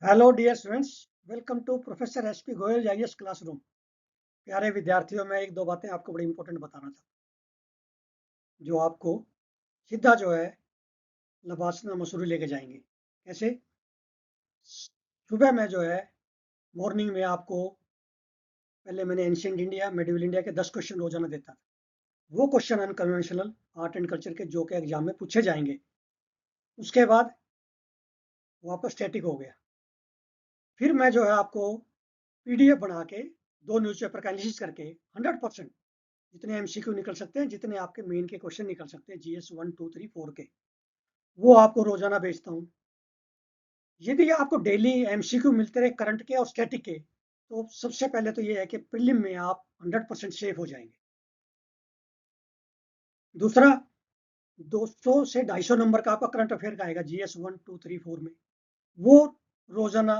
Hello dear students, welcome to professor S P Goyal IAS classroom. प्यारे विद्यार्थियों, मैं एक दो बातें आपको बड़ी इंपॉर्टेंट बताना चाहता हूँ जो आपको सीधा जो है लबासना मसूरी लेके जाएंगे। कैसे? सुबह में जो है मॉर्निंग में आपको पहले मैंने एंशियंट इंडिया मेडिवल इंडिया के 10 क्वेश्चन रोजाना देता था। वो question unconventional art and culture के जो के एग्जाम में पूछे जाएंगे। उसके बाद वापस स्टैटिक हो गया। फिर मैं जो है आपको पीडीएफ बना के दो न्यूज़पेपर का एनालिसिस करके 100% जितने एमसीक्यू निकल सकते हैं, जितने आपके मेन के क्वेश्चन निकल सकते हैं जीएस 1 2 3 4 के, वो आपको रोजाना भेजता हूँ। यदि आपको डेली एमसीक्यू मिलते रहे करंट के और स्टैटिक के, तो सबसे पहले तो ये है कि प्रीलिम में आप 100% सेफ हो जाएंगे। दूसरा, 200 से 250 नंबर का आपका करंट अफेयर का आएगा जीएस 1 2 3 4 में। वो रोजाना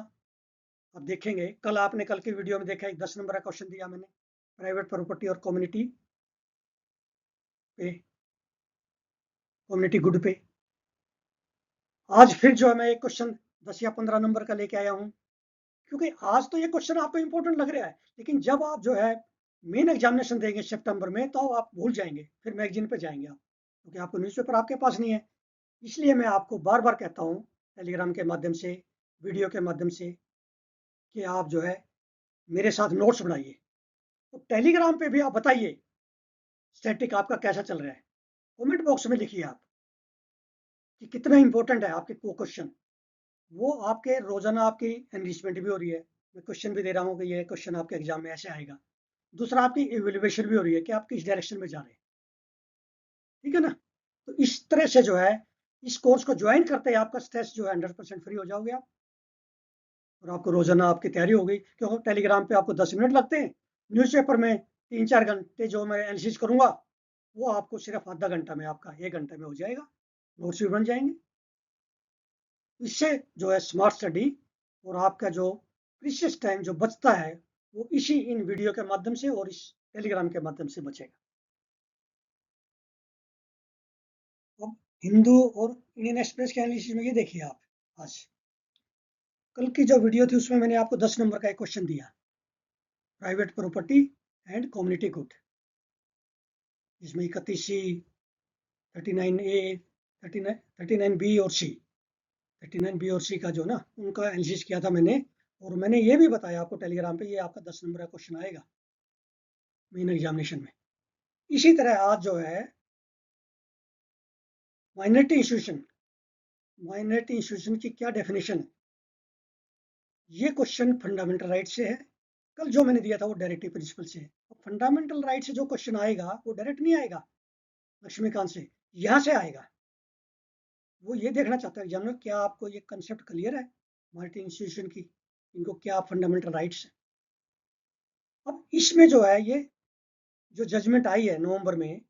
आप देखेंगे। कल आपने कल की वीडियो में देखा, एक 10 नंबर का क्वेश्चन दिया मैंने प्राइवेट प्रॉपर्टी और पे कम्युनिटी गुड पे। आज फिर जो है मैं एक क्वेश्चन 10 या 15 नंबर का लेके आया हूँ, क्योंकि आज तो ये क्वेश्चन आपको इंपॉर्टेंट लग रहा है, लेकिन जब आप जो है मेन एग्जामिनेशन देंगे सितंबर में, तो आप भूल जाएंगे, फिर मैगजीन पे जाएंगे आप, क्योंकि आपको न्यूज़पेपर आपके पास नहीं है। इसलिए मैं आपको बार बार कहता हूँ टेलीग्राम के माध्यम से, वीडियो के माध्यम से, कि आप जो है मेरे साथ नोट्स बनाइए। तो टेलीग्राम पे भी आप बताइए स्टैटिक आपका कैसा चल रहा है। कमेंट बॉक्स में लिखिए आप कि कितना इंपॉर्टेंट है आपके वो क्वेश्चन। वो आपके रोजाना आपकी एनरिचमेंट भी हो रही है। मैं क्वेश्चन भी दे रहा हूँ कि ये क्वेश्चन आपके एग्जाम में ऐसे आएगा। दूसरा, आपकी इवेल्युएशन भी हो रही है कि आप किस डायरेक्शन में जा रहे हैं। ठीक है ना? तो इस तरह से जो है इस कोर्स को ज्वाइन करते हैं आपका स्ट्रेस जो है 100% फ्री हो जाओगे आप। और आपको रोजाना आपकी तैयारी हो गई, क्योंकि टेलीग्राम पे आपको 10 मिनट लगते हैं। न्यूज़पेपर में 3 4 घंटे जो मैं एनालिसिस करूंगा, वो आपको सिर्फ आधा घंटा में, आपका 1 घंटे में हो जाएगा। नोट्स भी बन जाएंगे। इससे जो है स्मार्ट स्टडी और आपका जो प्रीशियस टाइम जो बचता है, वो इसी इन वीडियो के माध्यम से और इस टेलीग्राम के माध्यम से बचेगा। अब हिंदू और इंडियन एक्सप्रेस के एनालिसिस में ये देखिए आप। आज कल की जो वीडियो थी उसमें मैंने आपको 10 नंबर का एक क्वेश्चन दिया, private property and community good, जिसमें 31C, 39A, 39B और सी, 39B और सी का जो ना उनका एनालिसिस किया था मैंने। और मैंने ये भी बताया आपको टेलीग्राम पे, ये आपका 10 नंबर का क्वेश्चन आएगा मेन एग्जामिनेशन में। इसी तरह आज जो है माइनॉरिटी इंस्टीट्यूशन, माइनॉरिटी इंस्टीट्यूशन की क्या डेफिनेशन है, ये क्वेश्चन फंडामेंटल राइट से है। कल जो मैंने दिया था वो डायरेक्टिव प्रिंसिपल से है। फंडामेंटल राइट से जो क्वेश्चन आएगा वो डायरेक्ट नहीं आएगा लक्ष्मीकांत से, यहाँ से आएगा। वो ये देखना चाहता है एग्जामिनर, क्या आपको ये कंसेप्ट क्लियर है माइनॉरिटी इंस्टीट्यूशन की, इनको क्या फंडामेंटल राइट्स है। अब इसमें जो है ये जो जजमेंट आई है नवंबर में,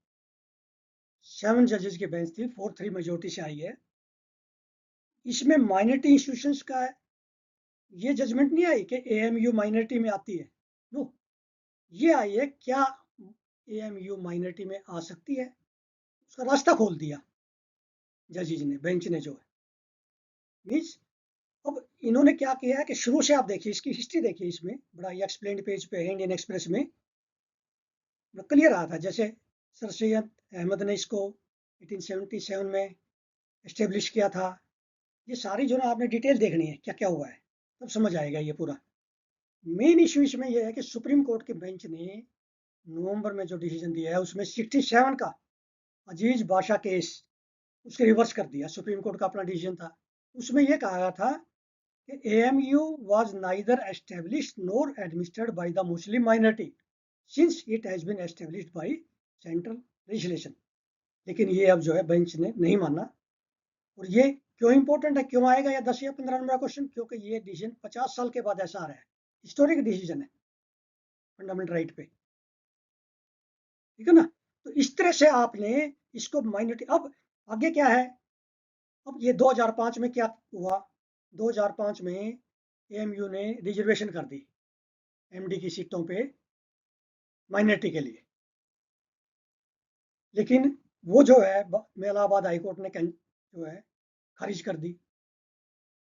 7 जजेस की बेंच थी, 4-3 मेजोरिटी से आई है। इसमें माइनॉरिटी इंस्टीट्यूशंस का ये जजमेंट नहीं आई कि एएमयू माइनॉरिटी में आती है। नो, ये आई है क्या एएमयू माइनॉरिटी में आ सकती है, उसका रास्ता खोल दिया जजेज ने, बेंच ने जो है। मीन्स अब इन्होंने क्या किया है कि शुरू से आप देखिए, इसकी हिस्ट्री देखिए, इसमें बड़ा ये एक्सप्लेन्ड पेज पे है इंडियन एक्सप्रेस में। मैं क्लियर रहा था, जैसे सर सैयद अहमद ने इसको 1877 में इस्टेब्लिश किया था। ये सारी जो ना आपने डिटेल देखनी है क्या क्या हुआ है, तब समझ आएगा ये पूरा। मेन इशू इसमें यह है कि सुप्रीम कोर्ट के बेंच ने नवंबर में जो डिसीजन दिया है उसमें 67 का अजीज बादशाह केस उसके रिवर्स कर दिया। सुप्रीम कोर्ट का अपना डिसीजन था, उसमें यह कहा गया था कि AMU was neither established nor administered by the Muslim minority since it has been established by central legislation। लेकिन ये अब जो है बेंच ने नहीं माना। और ये क्यों इंपॉर्टेंट है, क्यों आएगा या 10 या 15 नंबर का क्वेश्चन, क्योंकि ये डिसीजन 50 साल के बाद ऐसा आ रहा है। हिस्टोरिक डिसीजन है फंडामेंटल राइट पे। ठीक है ना? तो इस तरह से आपने इसको माइनॉरिटी। अब आगे क्या है, अब ये 2005 में क्या हुआ, 2005 में एएमयू ने रिजर्वेशन कर दी एमडी की सीटों पे माइनॉरिटी के लिए। लेकिन वो जो है इलाहाबाद हाईकोर्ट ने जो है खारिज कर दी।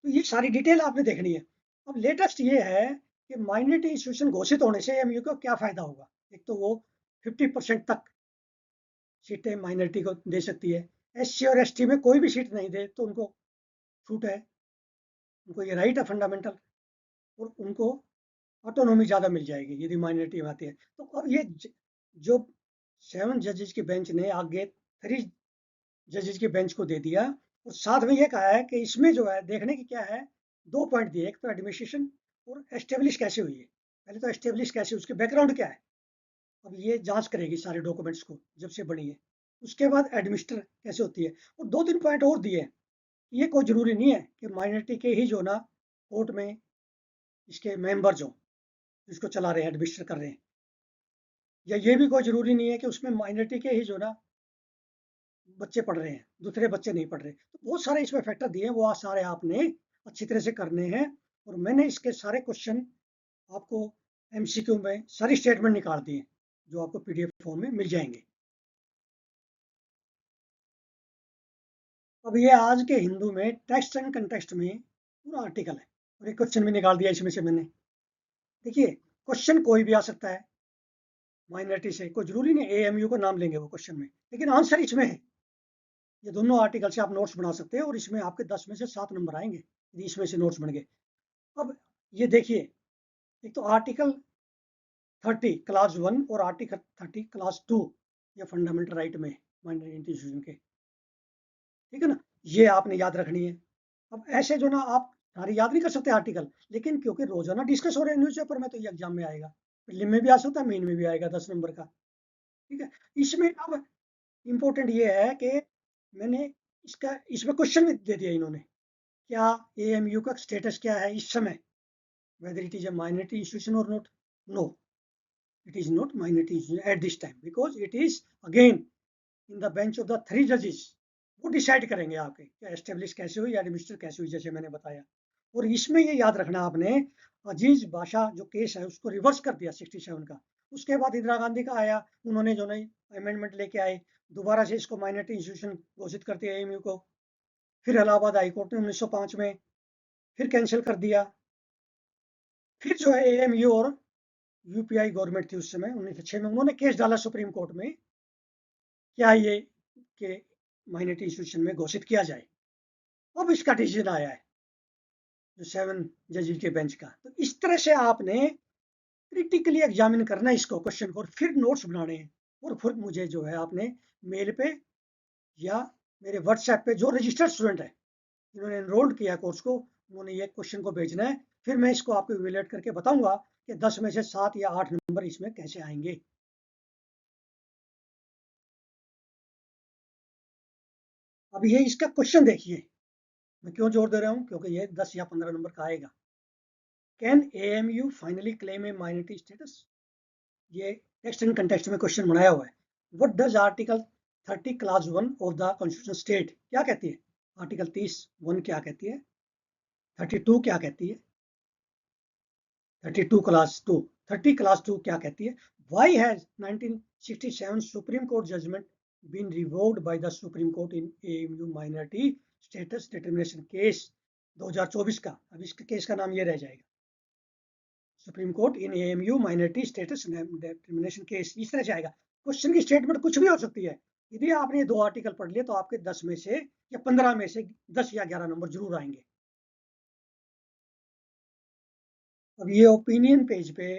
तो ये सारी डिटेल आपने देखनी है। अब लेटेस्ट ये है कि माइनॉरिटी इंस्टीट्यूशन घोषित होने से एएमयू को क्या फायदा होगा। एक तो वो 50% तक सीटें माइनॉरिटी को दे सकती है। एससी और एसटी में कोई भी सीट नहीं दे तो उनको छूट है, उनको ये राइट है फंडामेंटल, और उनको ऑटोनॉमी ज़्यादा मिल जाएगी यदि माइनॉरिटी में आती है। तो अब ये जो 7 जजेस की बेंच ने आगे 3 जजेस की बेंच को दे दिया, और साथ में ये कहा है कि इसमें जो है देखने की क्या है, 2 पॉइंट दिए, एक तो एडमिनिस्ट्रेशन और एस्टेब्लिश कैसे हुई है। पहले तो एस्टेब्लिश कैसे, उसके बैकग्राउंड क्या है, अब ये जांच करेगी सारे डॉक्यूमेंट्स को जब से बनी है। उसके बाद एडमिनिस्टर कैसे होती है, और 2-3 पॉइंट और दिए। ये कोई जरूरी नहीं है कि माइनॉरिटी के ही जो ना कोर्ट में इसके मेंबर जो इसको चला रहे हैं, एडमिनिस्टर कर रहे हैं, या ये भी कोई जरूरी नहीं है कि उसमें माइनॉरिटी के ही जो ना बच्चे पढ़ रहे हैं, दूसरे बच्चे नहीं पढ़ रहे। तो बहुत सारे इसमें फैक्टर दिए हैं, वो सारे आपने अच्छी तरह से करने हैं। और मैंने इसके सारे क्वेश्चन आपको एमसीक्यू में सारी स्टेटमेंट निकाल दी है, जो आपको पीडीएफ फॉर्म में मिल जाएंगे। अब ये आज के हिंदू में टेक्स्ट एंड कंटेक्स्ट में पूरा आर्टिकल है, और एक क्वेश्चन भी निकाल दिया इसमें से मैंने। देखिए, क्वेश्चन कोई भी आ सकता है माइनॉरिटी से, कोई जरूरी नहीं एएमयू को नाम लेंगे वो क्वेश्चन में, लेकिन आंसर इसमें है। ये दोनों आर्टिकल से आप नोट्स बना सकते हैं, और इसमें आपके 10 में से 7 नंबर आएंगे यदि इसमें से नोट्स बन गए। अब ये देखिए, एक तो आर्टिकल 30 क्लास 1 और आर्टिकल 30 क्लास 2, ये फंडामेंटल राइट में माइनॉरिटी इंस्टीट्यूशन के, ठीक है ना, ये आपने याद रखनी है। अब ऐसे जो ना आप सारे याद नहीं कर सकते आर्टिकल, लेकिन क्योंकि रोजाना डिस्कस हो रहे हैं न्यूज़पेपर में, तो ये एग्जाम में आएगा, प्रीलिम में भी आ सकता है, मेन में भी आएगा 10 नंबर का। ठीक है, इसमें अब इम्पोर्टेंट ये है कि मैंने इसमें क्वेश्चन भी दे दिया इन्होंने, क्या एएमयू का स्टेटस क्या है इस समय, whether it is a minority institution or not. No, it is not minority institution at this time, because it is again in the bench of the 3 judges। वो डिसाइड करेंगे आपके क्या एस्टेब्लिश कैसे हुई, एडमिनिस्टर कैसे हुई, जैसे मैंने बताया। और इसमें ये याद रखना आपने, अजीज बादशाह जो केस है उसको रिवर्स कर दिया 67 का। उसके बाद इंदिरा गांधी का आया, उन्होंने जो नहीं अमेंडमेंट लेके आए, दोबारा से इसको माइनॉरिटी इंस्टीट्यूशन घोषित करते हैं एएमयू को। फिर इलाहाबाद हाईकोर्ट ने 1905 में फिर कैंसिल कर दिया। फिर जो है एएमयू और यूपीआई गवर्नमेंट थी उस समय 1906 में, उन्होंने केस डाला सुप्रीम कोर्ट में, क्या ये कि माइनॉरिटी इंस्टीट्यूशन में घोषित किया जाए। अब इसका डिसीजन आया है जो 7 जजेस के बेंच का। तो इस तरह से आपने क्रिटिकली एग्जामिन करना है इसको क्वेश्चन को, और फिर नोट्स बनाने हैं। और फिर मुझे जो है आपने मेल पे या मेरे व्हाट्सएप पे, जो रजिस्टर्ड स्टूडेंट है जिन्होंने एनरोल्ड किया कोर्स को, उन्होंने ये क्वेश्चन को भेजना है। फिर मैं इसको आपको इवेलुएट करके बताऊंगा कि 10 में से 7 या 8 नंबर इसमें कैसे आएंगे। अब ये इसका क्वेश्चन देखिए, मैं क्यों जोर दे रहा हूँ, क्योंकि ये 10 या 15 नंबर का आएगा। Can AMU finally claim A minority status, ये टेक्स्ट एंड कंटेक्स्ट में क्वेश्चन बनाया हुआ है। What does article 30 class 1 of the constitution state, क्या कहती है आर्टिकल 30(1) क्या कहती है, 32 क्या कहती है, 32 क्लास 2, 30 क्लास 2 क्या कहती है। Why has 1967 Supreme Court judgment been revoked by the Supreme Court in AMU minority status determination case 2024 का। अब इस केस का नाम ये रह जाएगा, Supreme Court in AMU minority status determination case, इस तरह से आएगा। क्वेश्चन की स्टेटमेंट कुछ भी हो सकती है। यदि आपने 2 आर्टिकल पढ़ लिए तो आपके 10 में से या 15 में से 10 या 11 नंबर जरूर आएंगे। अब ये ओपिनियन पेज पे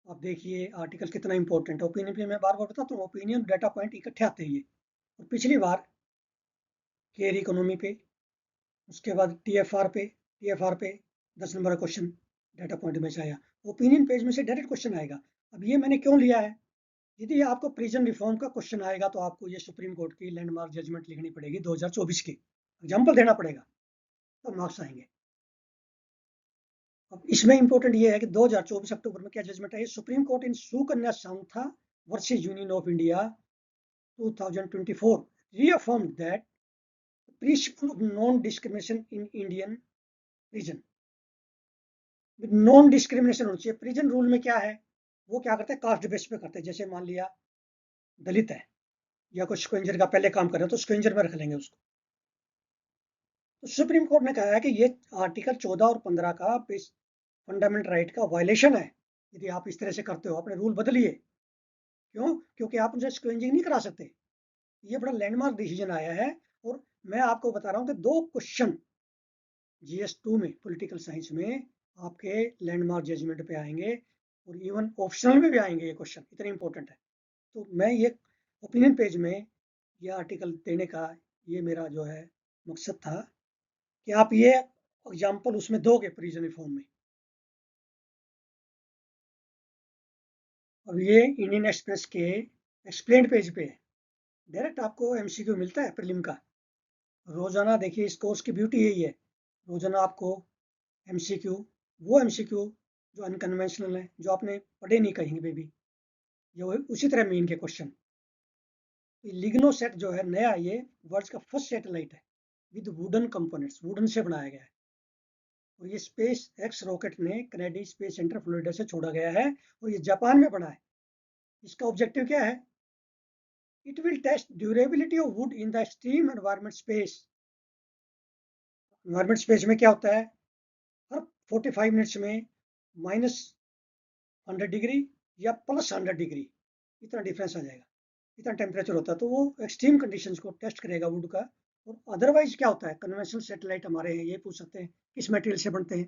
आप देखिए आर्टिकल कितना इंपॉर्टेंट है। ओपिनियन पे मैं बार बार बताता हूँ, ओपिनियन डाटा पॉइंट इकट्ठे आते हैं ये। और पिछली बार केयर इकोनॉमी पे, उसके बाद टीएफआर पे 10 नंबर का क्वेश्चन डाटा पॉइंट में से आया। ओपिनियन पेज में से डायरेक्ट क्वेश्चन आएगा। अब ये मैंने क्यों लिया है, यदि आपको प्रिजन रिफॉर्म का क्वेश्चन आएगा तो आपको ये सुप्रीम कोर्ट की लैंडमार्क जजमेंट लिखनी पड़ेगी 2024 की, एग्जाम्पल देना पड़ेगा, तो मार्क्स आएंगे। अब इसमें इंपॉर्टेंट ये है कि 2024 अक्टूबर में क्या जजमेंट है, Supreme Court in Sukanya Shantha versus Union of India 2024 reaffirmed that principle of non-discrimination in Indian prison। Non discrimination होनी चाहिए। प्रिजन रूल में क्या है, वो क्या करते हैं, कास्ट बेस पे करते हैं। जैसे मान लिया दलित है या कुछ स्क्वेंजर का पहले काम कर रहे हो तो स्क्वेंजर में रख लेंगे उसको। तो सुप्रीम कोर्ट ने कहा है कि ये आर्टिकल 14 और 15 का फंडामेंटल राइट का वायलेशन है। यदि आप इस तरह से करते हो, अपने रूल बदलिए। क्यों? क्योंकि आप उनसे स्क्वेंजिंग नहीं करा सकते। ये बड़ा लैंडमार्क डिसीजन आया है। और मैं आपको बता रहा हूँ कि 2 क्वेश्चन GS2 में, पॉलिटिकल साइंस में, आपके लैंडमार्क जजमेंट पे आएंगे और इवन ऑप्शनल में भी आएंगे। ये क्वेश्चन इतने इंपॉर्टेंट है। तो मैं ये ओपिनियन पेज में ये आर्टिकल देने का ये मेरा जो है मकसद था कि आप ये एग्जाम्पल उसमें दोगे प्रिजन रिफॉर्म में। अब ये इंडियन एक्सप्रेस के एक्सप्लेन पेज पे है। डायरेक्ट आपको MCQ मिलता है प्रीलिम का रोजाना। देखिए, इस कोर्स की ब्यूटी यही है, रोजाना आपको MCQ, वो MCQ जो अनकन्वेंशनल है, जो आपने पढ़े नहीं कहीं पे भी, जो उसी तरह मीन के क्वेश्चन। लिग्नो सेट जो है नया, ये वर्ल्ड का फर्स्ट सैटेलाइट है विद वुडन कंपोनेंट्स, वुडन से बनाया गया है। और ये स्पेस एक्स रॉकेट ने कनेडी स्पेस सेंटर फ्लोरिडा से छोड़ा गया है और ये जापान में बना है। इसका ऑब्जेक्टिव क्या है? It will test durability of wood in the extreme environment space. Environment space में क्या होता है? हर 45 मिनट्स में -100 डिग्री या +100 डिग्री, इतना डिफरेंस आ जाएगा, इतना टेम्परेचर होता है। तो वो एक्सट्रीम कंडीशंस को टेस्ट करेगा वुड का। और अदरवाइज क्या होता है? कन्वेंशनल सैटेलाइट हमारे हैं, ये पूछ सकते हैं किस मटेरियल से बनते हैं?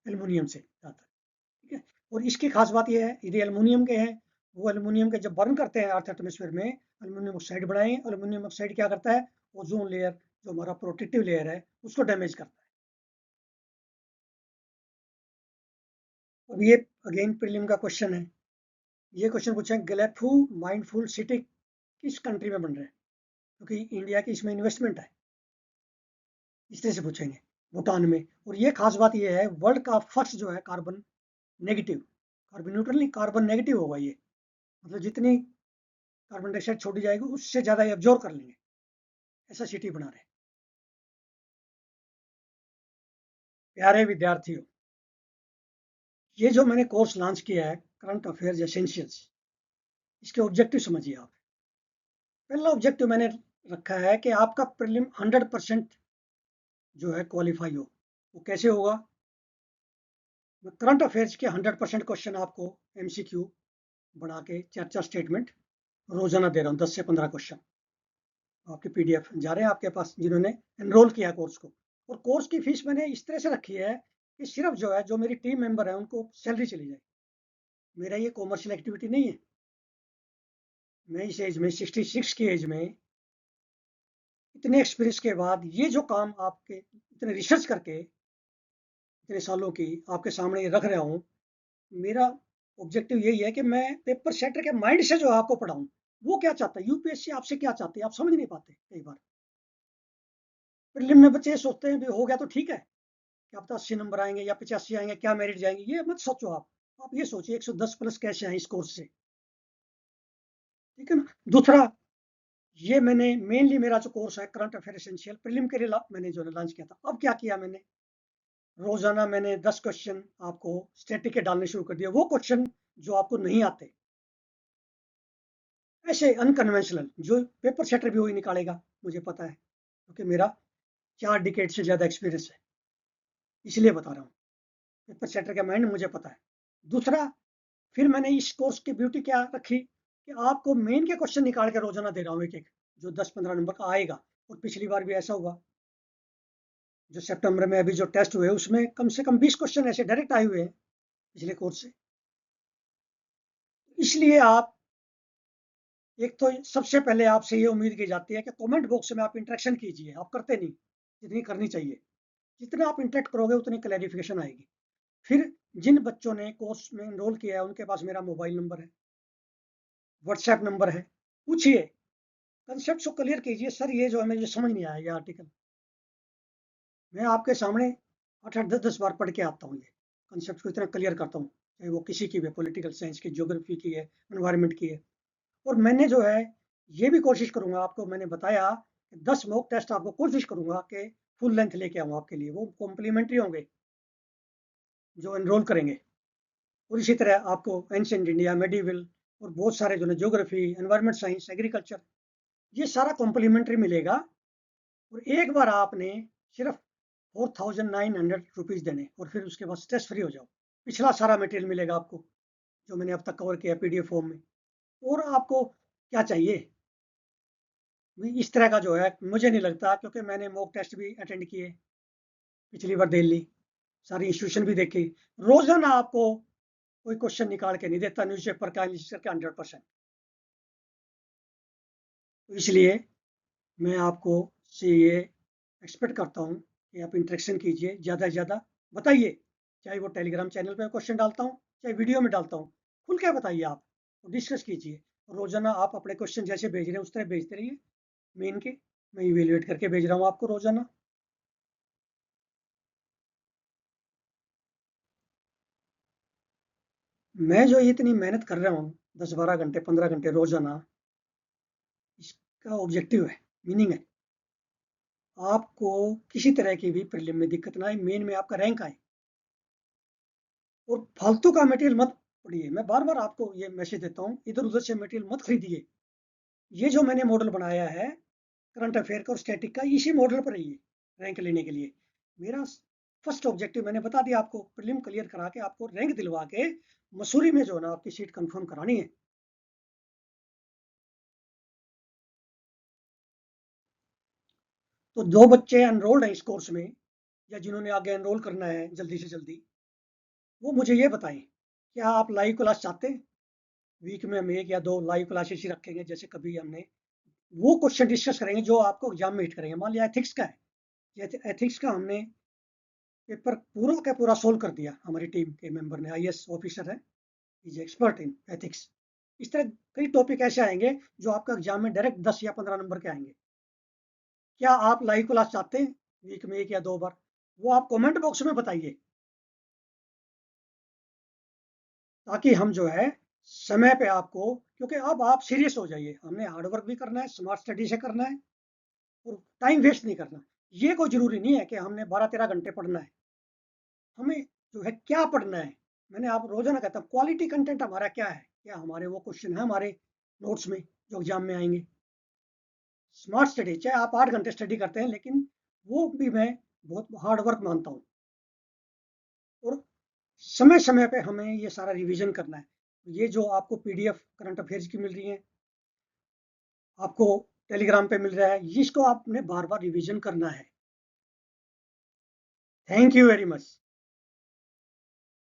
एल्युमिनियम से ज़्यादातर। ठीक है। और इसकी खास बात यह है, यदि एल्युमिनियम के हैं, वो एल्युमिनियम के जब बर्न करते हैं अर्थ एटमोस्फेयर में, एल्युमिनियम ऑक्साइड बनाए। एल्युमिनियम ऑक्साइड क्या करता है? ओजोन लेयर, जो हमारा प्रोटेक्टिव लेयर है, उसको डैमेज करता है। अब ये अगेन प्रीलिम का क्वेश्चन है। ये क्वेश्चन पूछा है, गलेफू माइंडफुल सिटी किस कंट्री में बन रहा है? क्योंकि इंडिया की इसमें इन्वेस्टमेंट है। इस तरह से पूछेंगे। भूटान में। और ये खास बात ये है, वर्ल्ड का फर्स्ट जो है कार्बन नेगेटिव, कार्बन न्यूट्रल नहीं, कार्बन नेगेटिव होगा ये। मतलब जितनी कार्बन डाइऑक्साइड छोड़ी जाएगी उससे ज्यादा एब्जॉर्ब कर लेंगे, ऐसा सिटी बना रहे। प्यारे विद्यार्थियों, ये जो मैंने कोर्स लॉन्च किया है, करंट अफेयर्स एसेंशियल्स, इसके ऑब्जेक्टिव समझिए आप। पहला ऑब्जेक्टिव मैंने रखा है कि आपका प्रीलिम 100% जो है क्वालिफाई हो। वो कैसे होगा? मैं करंट अफेयर्स के 100% क्वेश्चन आपको MCQ बना के चर्चा स्टेटमेंट रोजाना दे रहा हूँ, 10 से 15 क्वेश्चन आपके PDF जा रहे हैं आपके पास, जिन्होंने एनरोल किया कोर्स को। और कोर्स की फीस मैंने इस तरह से रखी है कि सिर्फ जो है, जो मेरी टीम मेंबर है, उनको सैलरी चली जाए। मेरा ये कॉमर्शियल एक्टिविटी नहीं है। मैं इस एज में, 66 की एज में, इतने एक्सपीरियंस के बाद, ये जो काम आपके इतने रिसर्च करके इतने सालों की आपके सामने रख रहा हूँ, मेरा ऑब्जेक्टिव यही है कि मैं पेपर सेटर के माइंड से जो आपको पढ़ाऊं। वो क्या चाहता है, UPSC आपसे क्या चाहती है, आप समझ नहीं पाते कई बार। प्रीलिम में बच्चे सोचते हैं भी हो गया तो ठीक है, क्या पता 80 नंबर आएंगे या 85 आएंगे, क्या मेरिट जाएंगे। ये मत सोचो आप ये सोचिए 110 प्लस कैसे आए इस कोर्स से। ठीक है ना? दूसरा, ये मैंने मेनली मेरा जो कोर्स है करंट अफेयर एसेंशियल, प्रीलिम के लिए मैंने जो लॉन्च किया था। अब क्या किया मैंने? रोजाना मैंने 10 क्वेश्चन आपको स्टैटिक के डालने शुरू कर दिया। वो क्वेश्चन जो आपको नहीं आते, ऐसे अनकन्वेंशनल, जो पेपर सेटर भी वही निकालेगा, मुझे पता है, क्योंकि मेरा 4 डिकेड से ज्यादा एक्सपीरियंस है, इसलिए बता रहा हूँ। पेपर सेटर का माइंड मुझे पता है। दूसरा, फिर मैंने इस कोर्स की ब्यूटी क्या रखी कि आपको मेन के क्वेश्चन निकाल के रोजाना दे रहा हूँ, एक एक, जो 10-15 नंबर का आएगा। और पिछली बार भी ऐसा हुआ, जो सितंबर में अभी जो टेस्ट हुए, उसमें कम से कम 20 क्वेश्चन ऐसे डायरेक्ट आए हुए हैं पिछले कोर्स से। इसलिए आप, एक तो सबसे पहले आपसे ये उम्मीद की जाती है कि कमेंट बॉक्स में आप इंटरेक्शन कीजिए। आप करते नहीं, जितनी करनी चाहिए। जितना आप इंटरेक्ट करोगे उतनी क्लैरिफिकेशन आएगी। फिर जिन बच्चों ने कोर्स में एनरोल किया है, उनके पास मेरा मोबाइल नंबर है, व्हाट्सएप नंबर है। पूछिए, कंसेप्ट को क्लियर कीजिए, सर ये जो है मुझे समझ नहीं आया ये आर्टिकल। मैं आपके सामने 8-8 10-10 बार पढ़ के आता हूँ, ये कंसेप्ट को इतना क्लियर करता हूँ, चाहे वो किसी की भी, पॉलिटिकल साइंस की, ज्योग्राफी की है, एनवायरमेंट की है। और मैंने जो है ये भी कोशिश करूंगा, आपको मैंने बताया 10 मॉक टेस्ट आपको कोशिश करूंगा कि फुल लेंथ लेके आऊँ आपके लिए। वो कॉम्प्लीमेंट्री होंगे जो एनरोल करेंगे। और इसी तरह आपको एंशिएंट इंडिया, मेडिवल, और बहुत सारे जो है ज्योग्राफी, एनवायरमेंट साइंस, एग्रीकल्चर, ये सारा कॉम्प्लीमेंट्री मिलेगा। और एक बार आपने सिर्फ ₹4,900 देने और फिर उसके बाद स्ट्रेस फ्री हो जाओ। पिछला सारा मटेरियल मिलेगा आपको जो मैंने अब तक कवर किया PDF फॉर्म में। और आपको क्या चाहिए? इस तरह का जो है मुझे नहीं लगता, क्योंकि मैंने मॉक टेस्ट भी अटेंड किए पिछली बार दिल्ली, सारी इंस्टीट्यूशन भी देखी। रोजाना आपको कोई क्वेश्चन निकाल के नहीं देता न्यूज़पेपर का एनालिसिस करके 100%। तो इसलिए मैं आपको से ये एक्सपेक्ट करता हूँ कि आप इंटरेक्शन कीजिए, ज़्यादा से ज़्यादा बताइए, चाहे वो टेलीग्राम चैनल पे क्वेश्चन डालता हूँ, चाहे वीडियो में डालता हूँ, खुल के बताइए आप, डिस्कस कीजिए। रोजाना आप अपने क्वेश्चन जैसे भेज रहे हैं उस तरह भेजते रहिए मेन के, मैं इवेल्युएट करके भेज रहा हूँ आपको रोजाना। मैं जो इतनी मेहनत कर रहा हूँ 10-12 घंटे 15 घंटे रोजाना, इसका ऑब्जेक्टिव है, मीनिंग है, आपको किसी तरह की भी प्रीलिम में दिक्कत ना आए, मेन में आपका रैंक आए। और फालतू का मटेरियल मत पढ़िए, मैं बार बार आपको ये मैसेज देता हूँ, इधर उधर से मटेरियल मत खरीदिए। ये जो मैंने मॉडल बनाया है करंट अफेयर का और स्टैटिक का, इसी मॉडल पर रहिए रैंक लेने के लिए। मेरा फर्स्ट ऑब्जेक्टिव मैंने बता दिया आपको, प्रीलिम क्लियर करा के आपको रैंक दिलवा के मसूरी में जो है ना आपकी सीट कंफर्म करानी है। तो जो बच्चे एनरोल्ड हैं इस कोर्स में या जिन्होंने आगे एनरोल करना है जल्दी से जल्दी, वो मुझे ये बताएं, क्या आप लाइव क्लास चाहते हैं? वीक में हम 1 या 2 लाइव क्लासेस ही रखेंगे, जैसे कभी हमने वो क्वेश्चन डिस्कस करेंगे जो आपको एग्जाम में हिट करेंगे। मान लिया एथिक्स का है, एथिक्स का हमने पेपर पूरा का पूरा सोल्व कर दिया, हमारी टीम के मेंबर ने, IAS ऑफिसर है, इज एक्सपर्ट इन एथिक्स। इस तरह कई टॉपिक ऐसे आएंगे जो आपका एग्जाम में डायरेक्ट 10 या 15 नंबर के आएंगे। क्या आप लाइव क्लास चाहते हैं वीक में 1 या 2 बार? वो आप कमेंट बॉक्स में बताइए, ताकि हम जो है समय पे आपको, क्योंकि अब आप सीरियस हो जाइए, हमने हार्डवर्क भी करना है, स्मार्ट स्टडी से करना है और टाइम वेस्ट नहीं करना। ये कोई जरूरी नहीं है कि हमने 12-13 घंटे पढ़ना है, हमें जो है क्या पढ़ना है। मैंने आप रोजाना कहता हूँ क्वालिटी कंटेंट हमारा क्या है, क्या हमारे वो क्वेश्चन है हमारे नोट्स में जो एग्जाम में आएंगे। स्मार्ट स्टडी, चाहे आप 8 घंटे स्टडी करते हैं, लेकिन वो भी मैं बहुत हार्ड वर्क मानता हूँ। और समय समय पे हमें ये सारा रिवीजन करना है। ये जो आपको PDF करंट अफेयर्स की मिल रही है, आपको टेलीग्राम पे मिल रहा है, इसको आपने बार बार रिवीजन करना है। Thank you very much.